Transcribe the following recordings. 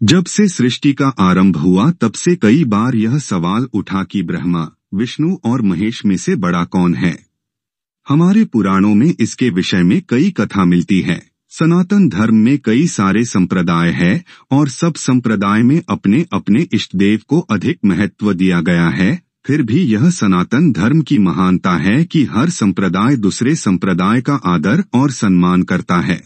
जब से सृष्टि का आरंभ हुआ तब से कई बार यह सवाल उठा कि ब्रह्मा, विष्णु और महेश में से बड़ा कौन है। हमारे पुराणों में इसके विषय में कई कथा मिलती है। सनातन धर्म में कई सारे संप्रदाय हैं और सब संप्रदाय में अपने अपने इष्टदेव को अधिक महत्व दिया गया है। फिर भी यह सनातन धर्म की महानता है कि हर संप्रदाय दूसरे संप्रदाय का आदर और सम्मान करता है।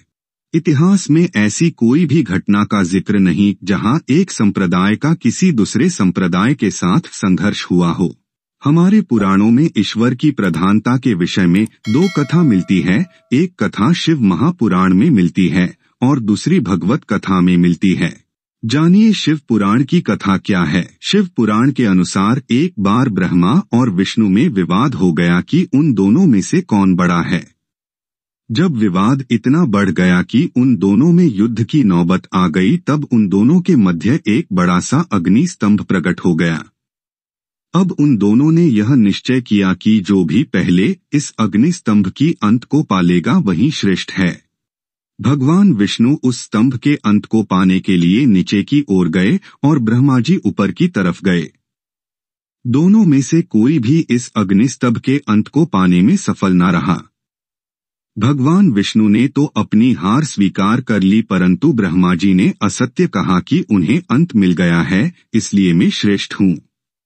इतिहास में ऐसी कोई भी घटना का जिक्र नहीं जहां एक संप्रदाय का किसी दूसरे संप्रदाय के साथ संघर्ष हुआ हो। हमारे पुराणों में ईश्वर की प्रधानता के विषय में दो कथा मिलती है। एक कथा शिव महापुराण में मिलती है और दूसरी भगवत कथा में मिलती है। जानिए शिव पुराण की कथा क्या है। शिव पुराण के अनुसार एक बार ब्रह्मा और विष्णु में विवाद हो गया कि उन दोनों में से कौन बड़ा है। जब विवाद इतना बढ़ गया कि उन दोनों में युद्ध की नौबत आ गई, तब उन दोनों के मध्य एक बड़ा सा अग्नि स्तंभ प्रकट हो गया। अब उन दोनों ने यह निश्चय किया कि जो भी पहले इस अग्नि स्तंभ की अंत को पालेगा वही श्रेष्ठ है। भगवान विष्णु उस स्तंभ के अंत को पाने के लिए नीचे की ओर गए और ब्रह्मा जी ऊपर की तरफ गए। दोनों में से कोई भी इस अग्नि स्तंभ के अंत को पाने में सफल न रहा। भगवान विष्णु ने तो अपनी हार स्वीकार कर ली, परंतु ब्रह्मा जी ने असत्य कहा कि उन्हें अंत मिल गया है, इसलिए मैं श्रेष्ठ हूँ।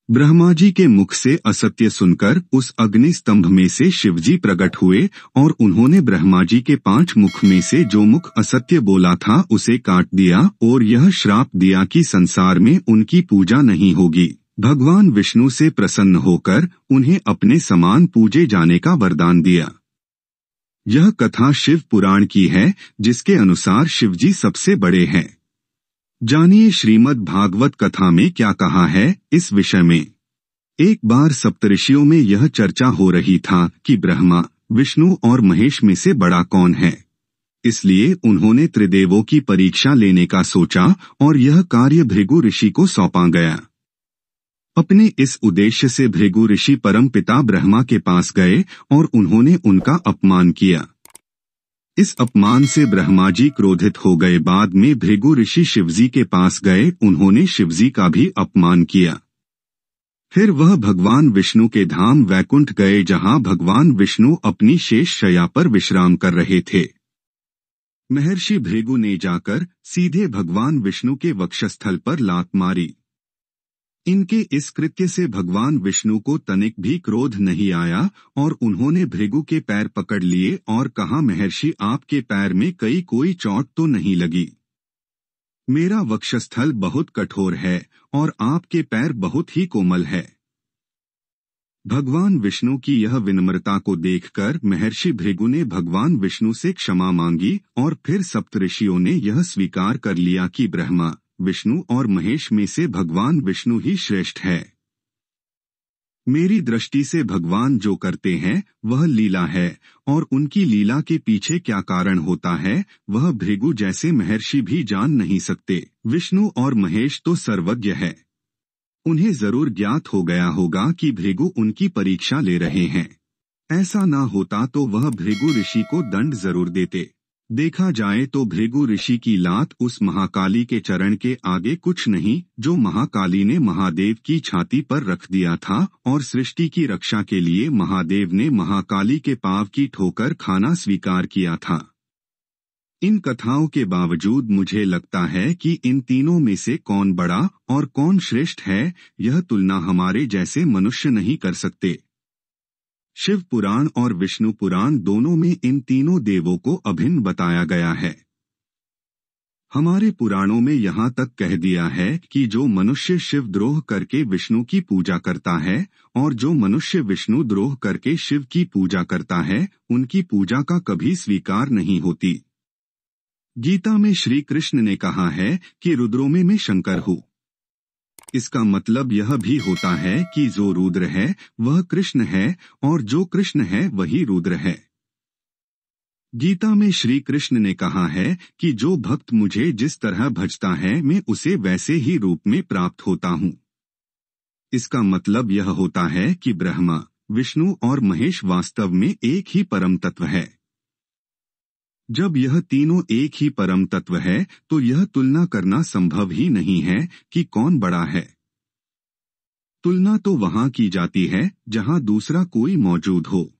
ब्रह्मा जी के मुख से असत्य सुनकर उस अग्नि स्तंभ में से शिवजी प्रकट हुए और उन्होंने ब्रह्मा जी के 5 मुख में से जो मुख असत्य बोला था उसे काट दिया और यह श्राप दिया कि संसार में उनकी पूजा नहीं होगी। भगवान विष्णु से प्रसन्न होकर उन्हें अपने समान पूजे जाने का वरदान दिया। यह कथा शिव पुराण की है, जिसके अनुसार शिवजी सबसे बड़े हैं। जानिए श्रीमद् भागवत कथा में क्या कहा है इस विषय में। एक बार सप्तऋषियों में यह चर्चा हो रही था कि ब्रह्मा, विष्णु और महेश में से बड़ा कौन है। इसलिए उन्होंने त्रिदेवों की परीक्षा लेने का सोचा और यह कार्य भृगु ऋषि को सौंपा गया। अपने इस उद्देश्य से भृगु ऋषि परम पिता ब्रह्मा के पास गए और उन्होंने उनका अपमान किया। इस अपमान से ब्रह्मा जी क्रोधित हो गए। बाद में भृगु ऋषि शिवजी के पास गए, उन्होंने शिवजी का भी अपमान किया। फिर वह भगवान विष्णु के धाम वैकुंठ गए, जहां भगवान विष्णु अपनी शेष शैया पर विश्राम कर रहे थे। महर्षि भृगु ने जाकर सीधे भगवान विष्णु के वक्षस्थल पर लात मारी। इनके इस कृत्य से भगवान विष्णु को तनिक भी क्रोध नहीं आया और उन्होंने भृगु के पैर पकड़ लिए और कहा, महर्षि आपके पैर में कोई चोट तो नहीं लगी। मेरा वक्षस्थल बहुत कठोर है और आपके पैर बहुत ही कोमल है। भगवान विष्णु की यह विनम्रता को देखकर महर्षि भृगु ने भगवान विष्णु से क्षमा मांगी और फिर सप्तऋषियों ने यह स्वीकार कर लिया कि ब्रह्मा, विष्णु और महेश में से भगवान विष्णु ही श्रेष्ठ है। मेरी दृष्टि से भगवान जो करते हैं वह लीला है और उनकी लीला के पीछे क्या कारण होता है वह भृगु जैसे महर्षि भी जान नहीं सकते। विष्णु और महेश तो सर्वज्ञ है, उन्हें जरूर ज्ञात हो गया होगा कि भृगु उनकी परीक्षा ले रहे हैं। ऐसा ना होता तो वह भृगु ऋषि को दंड जरूर देते। देखा जाए तो भृगु ऋषि की लात उस महाकाली के चरण के आगे कुछ नहीं, जो महाकाली ने महादेव की छाती पर रख दिया था और सृष्टि की रक्षा के लिए महादेव ने महाकाली के पांव की ठोकर खाना स्वीकार किया था। इन कथाओं के बावजूद मुझे लगता है कि इन तीनों में से कौन बड़ा और कौन श्रेष्ठ है, यह तुलना हमारे जैसे मनुष्य नहीं कर सकते। शिव पुराण और विष्णु पुराण दोनों में इन तीनों देवों को अभिन्न बताया गया है। हमारे पुराणों में यहाँ तक कह दिया है कि जो मनुष्य शिव द्रोह करके विष्णु की पूजा करता है और जो मनुष्य विष्णु द्रोह करके शिव की पूजा करता है, उनकी पूजा का कभी स्वीकार नहीं होती। गीता में श्री कृष्ण ने कहा है कि रुद्रों में मैं शंकर हूँ। इसका मतलब यह भी होता है कि जो रुद्र है वह कृष्ण है और जो कृष्ण है वही रुद्र है। गीता में श्री कृष्ण ने कहा है कि जो भक्त मुझे जिस तरह भजता है मैं उसे वैसे ही रूप में प्राप्त होता हूँ। इसका मतलब यह होता है कि ब्रह्मा, विष्णु और महेश वास्तव में एक ही परम तत्व है। जब यह तीनों एक ही परम तत्व है तो यह तुलना करना संभव ही नहीं है कि कौन बड़ा है। तुलना तो वहां की जाती है जहां दूसरा कोई मौजूद हो।